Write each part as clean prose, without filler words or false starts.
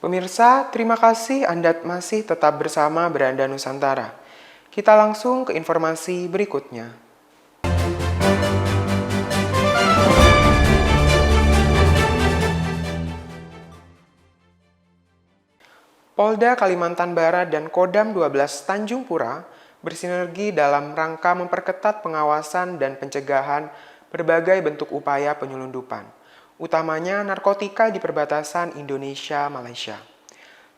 Pemirsa, terima kasih Anda masih tetap bersama Beranda Nusantara. Kita langsung ke informasi berikutnya. Polda Kalimantan Barat dan Kodam 12 Tanjung Pura bersinergi dalam rangka memperketat pengawasan dan pencegahan berbagai bentuk upaya penyelundupan, utamanya narkotika di perbatasan Indonesia-Malaysia.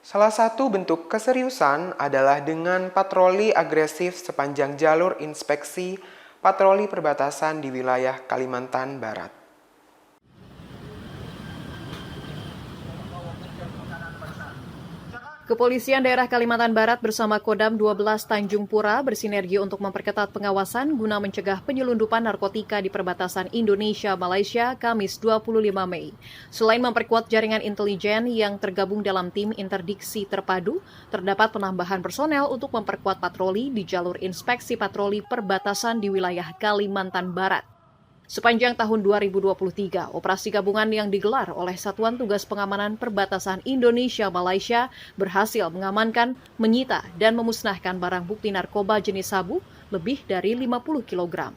Salah satu bentuk keseriusan adalah dengan patroli agresif sepanjang jalur inspeksi patroli perbatasan di wilayah Kalimantan Barat. Kepolisian Daerah Kalimantan Barat bersama Kodam 12 Tanjung Pura bersinergi untuk memperketat pengawasan guna mencegah penyelundupan narkotika di perbatasan Indonesia-Malaysia Kamis 25 Mei. Selain memperkuat jaringan intelijen yang tergabung dalam tim interdiksi terpadu, terdapat penambahan personel untuk memperkuat patroli di jalur inspeksi patroli perbatasan di wilayah Kalimantan Barat. Sepanjang tahun 2023, operasi gabungan yang digelar oleh Satuan Tugas Pengamanan Perbatasan Indonesia-Malaysia berhasil mengamankan, menyita, dan memusnahkan barang bukti narkoba jenis sabu lebih dari 50 kg.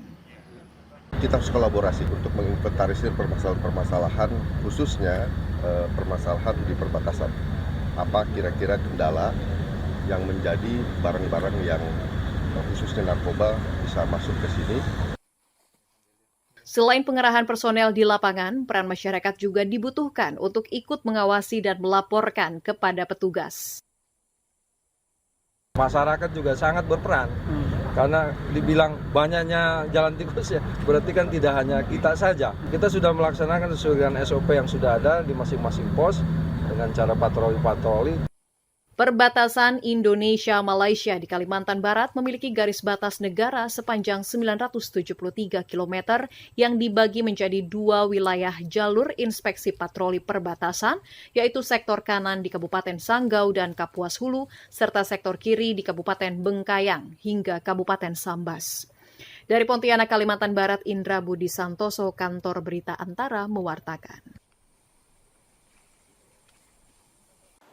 Kita harus kolaborasi untuk menginventarisir permasalahan-permasalahan, khususnya permasalahan di perbatasan. Apa kira-kira kendala yang menjadi barang-barang yang khususnya narkoba bisa masuk ke sini. Selain pengerahan personel di lapangan, peran masyarakat juga dibutuhkan untuk ikut mengawasi dan melaporkan kepada petugas. Masyarakat juga sangat berperan, karena dibilang banyaknya jalan tikus ya, berarti kan tidak hanya kita saja. Kita sudah melaksanakan sesuai dengan SOP yang sudah ada di masing-masing pos dengan cara patroli-patroli. Perbatasan Indonesia-Malaysia di Kalimantan Barat memiliki garis batas negara sepanjang 973 km yang dibagi menjadi dua wilayah jalur inspeksi patroli perbatasan, yaitu sektor kanan di Kabupaten Sanggau dan Kapuas Hulu, serta sektor kiri di Kabupaten Bengkayang hingga Kabupaten Sambas. Dari Pontianak, Kalimantan Barat, Indra Budi Santoso, Kantor Berita Antara, mewartakan.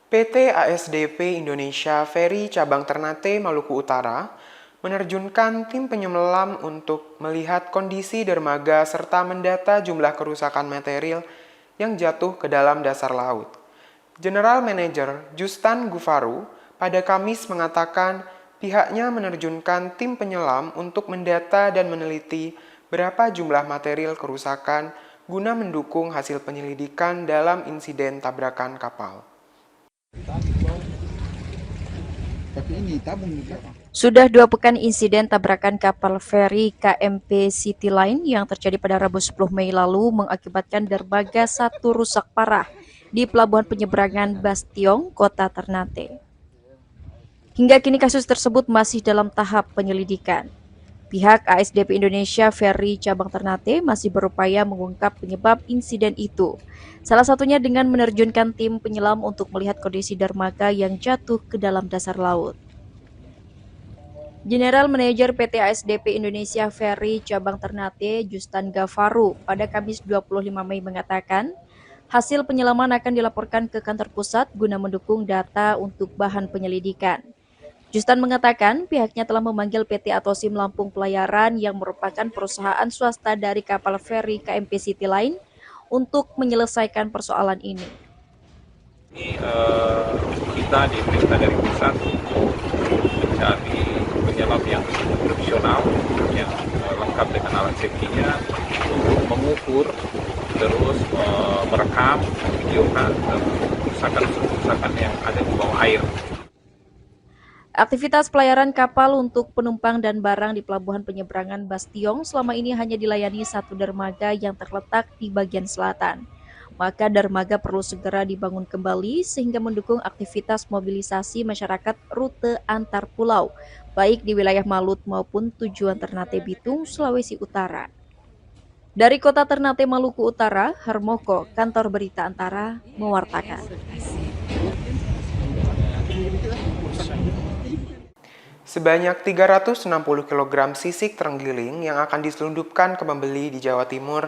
PT ASDP Indonesia Ferry Cabang Ternate, Maluku Utara, menerjunkan tim penyelam untuk melihat kondisi dermaga serta mendata jumlah kerusakan material yang jatuh ke dalam dasar laut. General Manager Justan Gufaru pada Kamis mengatakan pihaknya menerjunkan tim penyelam untuk mendata dan meneliti berapa jumlah material kerusakan guna mendukung hasil penyelidikan dalam insiden tabrakan kapal. Sudah 2 pekan insiden tabrakan kapal feri KMP City Line yang terjadi pada Rabu 10 Mei lalu mengakibatkan dermaga 1 rusak parah di pelabuhan penyeberangan Bastiong, Kota Ternate. Hingga kini kasus tersebut masih dalam tahap penyelidikan. Pihak ASDP Indonesia Ferry Cabang Ternate masih berupaya mengungkap penyebab insiden itu. Salah satunya dengan menerjunkan tim penyelam untuk melihat kondisi dermaga yang jatuh ke dalam dasar laut. General Manager PT ASDP Indonesia Ferry Cabang Ternate, Justan Gufaru, pada Kamis 25 Mei mengatakan, hasil penyelaman akan dilaporkan ke kantor pusat guna mendukung data untuk bahan penyelidikan. Justan mengatakan pihaknya telah memanggil PT Atosim Lampung Pelayaran yang merupakan perusahaan swasta dari kapal feri KMP City Line untuk menyelesaikan persoalan ini. Kita diminta dari pusat mencari penyelam yang profesional, yang lengkap dengan alat safety-nya, untuk mengukur, terus merekam, videokan kerusakan-kerusakan yang ada di bawah air. Aktivitas pelayaran kapal untuk penumpang dan barang di pelabuhan penyeberangan Bastiong selama ini hanya dilayani satu dermaga yang terletak di bagian selatan. Maka dermaga perlu segera dibangun kembali sehingga mendukung aktivitas mobilisasi masyarakat rute antar pulau, baik di wilayah Malut maupun tujuan Ternate Bitung, Sulawesi Utara. Dari Kota Ternate, Maluku Utara, Harmoko, Kantor Berita Antara, mewartakan. Sebanyak 360 kg sisik terenggiling yang akan diselundupkan ke pembeli di Jawa Timur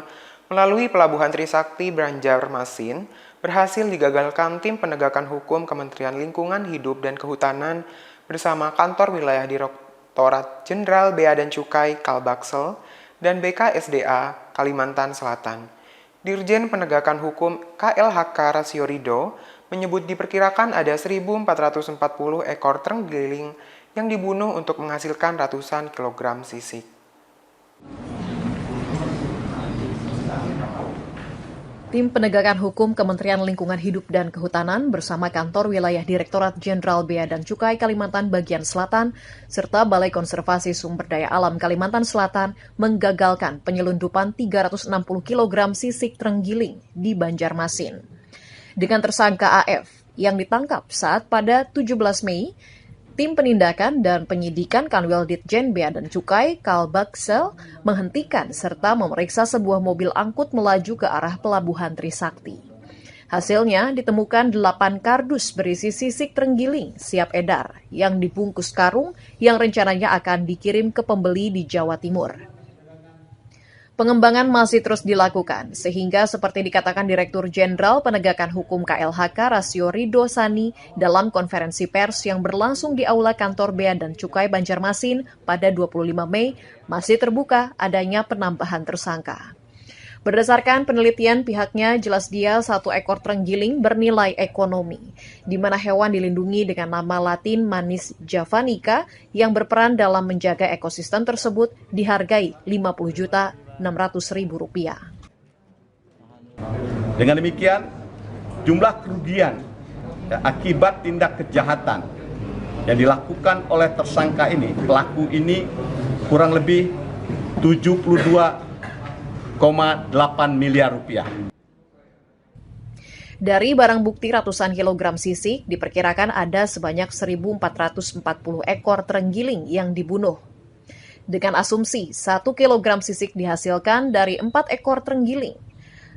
melalui Pelabuhan Trisakti Banjarmasin berhasil digagalkan tim penegakan hukum Kementerian Lingkungan Hidup dan Kehutanan bersama Kantor Wilayah Direktorat Jenderal Bea dan Cukai Kalbaksel dan BKSDA Kalimantan Selatan. Dirjen Penegakan Hukum KLHK Rasio Rido menyebut diperkirakan ada 1.440 ekor terenggiling yang dibunuh untuk menghasilkan ratusan kilogram sisik. Tim Penegakan Hukum Kementerian Lingkungan Hidup dan Kehutanan bersama Kantor Wilayah Direktorat Jenderal Bea dan Cukai Kalimantan Bagian Selatan serta Balai Konservasi Sumber Daya Alam Kalimantan Selatan menggagalkan penyelundupan 360 kg sisik terenggiling di Banjarmasin. Dengan tersangka AF yang ditangkap saat pada 17 Mei, Tim Penindakan dan Penyidikan Kanwil Ditjen Bea dan Cukai Kalbaksel menghentikan serta memeriksa sebuah mobil angkut melaju ke arah Pelabuhan Trisakti. Hasilnya ditemukan 8 kardus berisi sisik terenggiling siap edar yang dibungkus karung yang rencananya akan dikirim ke pembeli di Jawa Timur. Pengembangan masih terus dilakukan, sehingga seperti dikatakan Direktur Jenderal Penegakan Hukum KLHK Rasio Rido Sani dalam konferensi pers yang berlangsung di Aula Kantor Bea dan Cukai Banjarmasin pada 25 Mei, masih terbuka adanya penambahan tersangka. Berdasarkan penelitian pihaknya, jelas dia 1 ekor terenggiling bernilai ekonomi, di mana hewan dilindungi dengan nama Latin Manis javanica yang berperan dalam menjaga ekosistem tersebut dihargai Rp50.600.000. Dengan demikian, jumlah kerugian akibat tindak kejahatan yang dilakukan oleh tersangka ini, pelaku ini kurang lebih 72,8 miliar rupiah. Dari barang bukti ratusan kilogram sisik, diperkirakan ada sebanyak 1.440 ekor terenggiling yang dibunuh. Dengan asumsi 1 kilogram sisik dihasilkan dari 4 ekor terenggiling.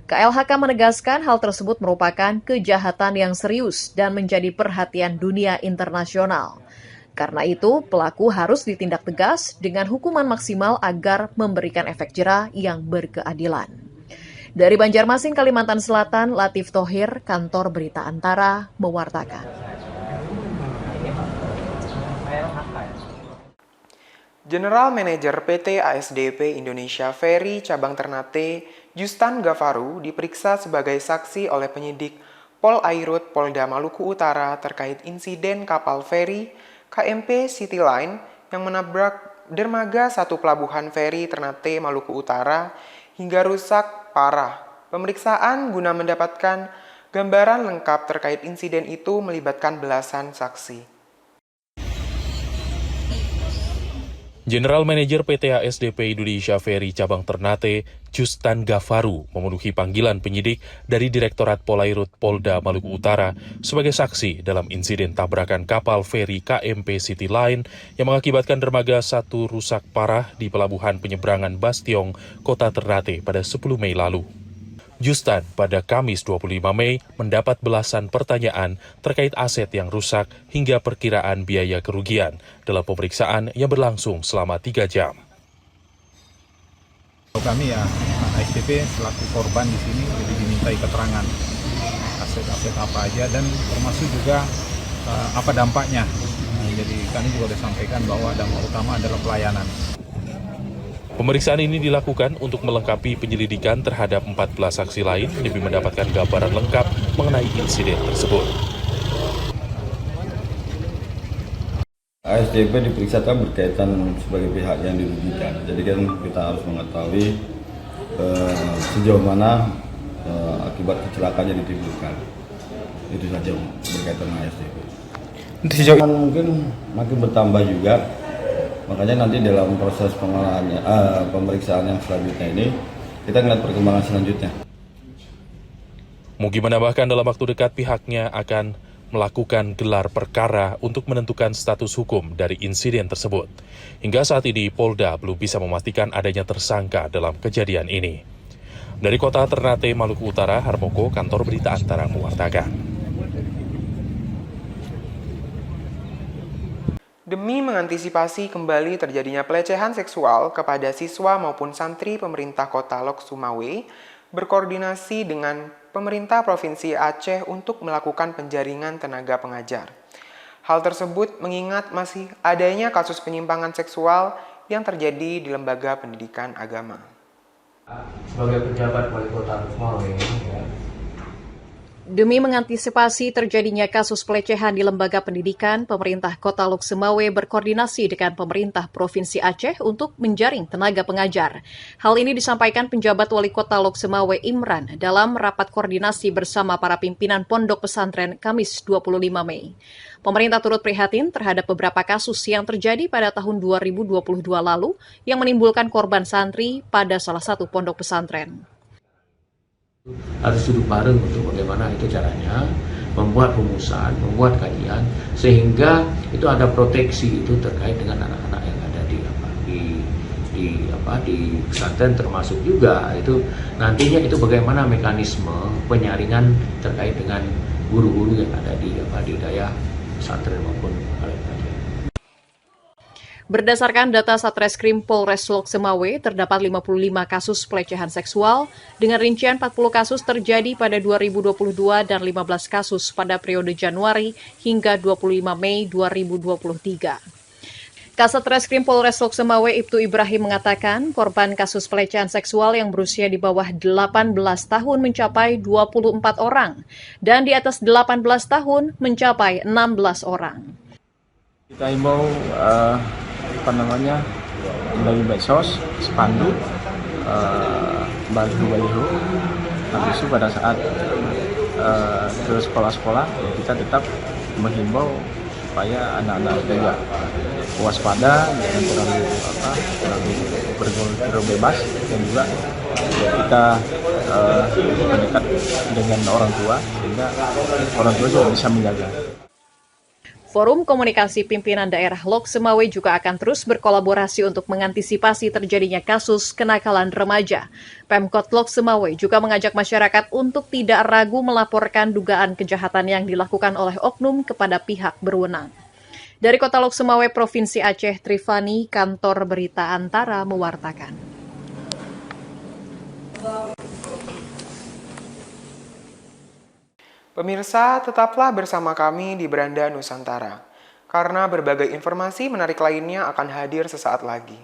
KLHK menegaskan hal tersebut merupakan kejahatan yang serius dan menjadi perhatian dunia internasional. Karena itu, pelaku harus ditindak tegas dengan hukuman maksimal agar memberikan efek jera yang berkeadilan. Dari Banjarmasin, Kalimantan Selatan, Latif Thohir, Kantor Berita Antara, mewartakan. General Manager PT ASDP Indonesia Ferry Cabang Ternate, Justan Gafaru, diperiksa sebagai saksi oleh penyidik Polairut Polda Maluku Utara terkait insiden kapal feri KMP City Line yang menabrak dermaga 1 pelabuhan feri Ternate, Maluku Utara hingga rusak parah. Pemeriksaan guna mendapatkan gambaran lengkap terkait insiden itu melibatkan belasan saksi. General Manager PT ASDP Indonesia Ferry Cabang Ternate, Justan Gafaru, memenuhi panggilan penyidik dari Direktorat Polairut Polda Maluku Utara sebagai saksi dalam insiden tabrakan kapal feri KMP City Line yang mengakibatkan dermaga 1 rusak parah di Pelabuhan Penyeberangan Bastiong, Kota Ternate pada 10 Mei lalu. Justan pada Kamis 25 Mei mendapat belasan pertanyaan terkait aset yang rusak hingga perkiraan biaya kerugian dalam pemeriksaan yang berlangsung selama 3 jam. Kami ya ASDP selaku korban di sini jadi dimintai keterangan aset-aset apa aja dan termasuk juga apa dampaknya. Jadi kami juga sudah sampaikan bahwa dampak utama adalah pelayanan. Pemeriksaan ini dilakukan untuk melengkapi penyelidikan terhadap 14 saksi lain demi mendapatkan gambaran lengkap mengenai insiden tersebut. ASDP diperiksakan berkaitan sebagai pihak yang dirugikan. Jadi kan kita harus mengetahui sejauh mana akibat kecelakaan yang ditimbulkan. Itu saja berkaitan dengan ASDP. Mungkin makin bertambah juga. Makanya nanti dalam proses pemeriksaan yang selanjutnya ini, kita melihat perkembangan selanjutnya. Mugi menambahkan dalam waktu dekat pihaknya akan melakukan gelar perkara untuk menentukan status hukum dari insiden tersebut. Hingga saat ini, Polda belum bisa memastikan adanya tersangka dalam kejadian ini. Dari Kota Ternate, Maluku Utara, Harmoko, Kantor Berita Antara mewartakan. Demi mengantisipasi kembali terjadinya pelecehan seksual kepada siswa maupun santri pemerintah kota Lok Sumawe, berkoordinasi dengan pemerintah Provinsi Aceh untuk melakukan penjaringan tenaga pengajar. Hal tersebut mengingat masih adanya kasus penyimpangan seksual yang terjadi di lembaga pendidikan agama. Sebagai pejabat wali kota Semawe, Demi mengantisipasi terjadinya kasus pelecehan di lembaga pendidikan, pemerintah Kota Lok Semawe berkoordinasi dengan pemerintah Provinsi Aceh untuk menjaring tenaga pengajar. Hal ini disampaikan penjabat Wali Kota Lok Semawe Imran dalam rapat koordinasi bersama para pimpinan pondok pesantren Kamis 25 Mei. Pemerintah turut prihatin terhadap beberapa kasus yang terjadi pada tahun 2022 lalu yang menimbulkan korban santri pada salah satu pondok pesantren. harus duduk bareng untuk bagaimana itu caranya membuat rumusan, membuat kajian sehingga itu ada proteksi itu terkait dengan anak-anak yang ada di pesantren, termasuk juga itu nantinya itu bagaimana mekanisme penyaringan terkait dengan guru-guru yang ada di daerah pesantren maupun kajian. Berdasarkan data Satreskrim Polres Lok Semawe, terdapat 55 kasus pelecehan seksual, dengan rincian 40 kasus terjadi pada 2022 dan 15 kasus pada periode Januari hingga 25 Mei 2023. Kasat Reskrim Polres Lok Semawe Ibtu Ibrahim mengatakan korban kasus pelecehan seksual yang berusia di bawah 18 tahun mencapai 24 orang dan di atas 18 tahun mencapai 16 orang. Kita himbau melalui medsos, spanduk, baliho. Habis itu pada saat ke sekolah-sekolah kita tetap menghimbau supaya anak-anak juga waspada, jangan terlalu bergaul bebas, dan juga kita mendekat dengan orang tua sehingga orang tua juga bisa menjaga. Forum Komunikasi Pimpinan Daerah Lok Semawe juga akan terus berkolaborasi untuk mengantisipasi terjadinya kasus kenakalan remaja. Pemkot Lok Semawe juga mengajak masyarakat untuk tidak ragu melaporkan dugaan kejahatan yang dilakukan oleh oknum kepada pihak berwenang. Dari Kota Lok Semawe, Provinsi Aceh, Trifani, Kantor Berita Antara mewartakan. Pemirsa, tetaplah bersama kami di Beranda Nusantara, karena berbagai informasi menarik lainnya akan hadir sesaat lagi.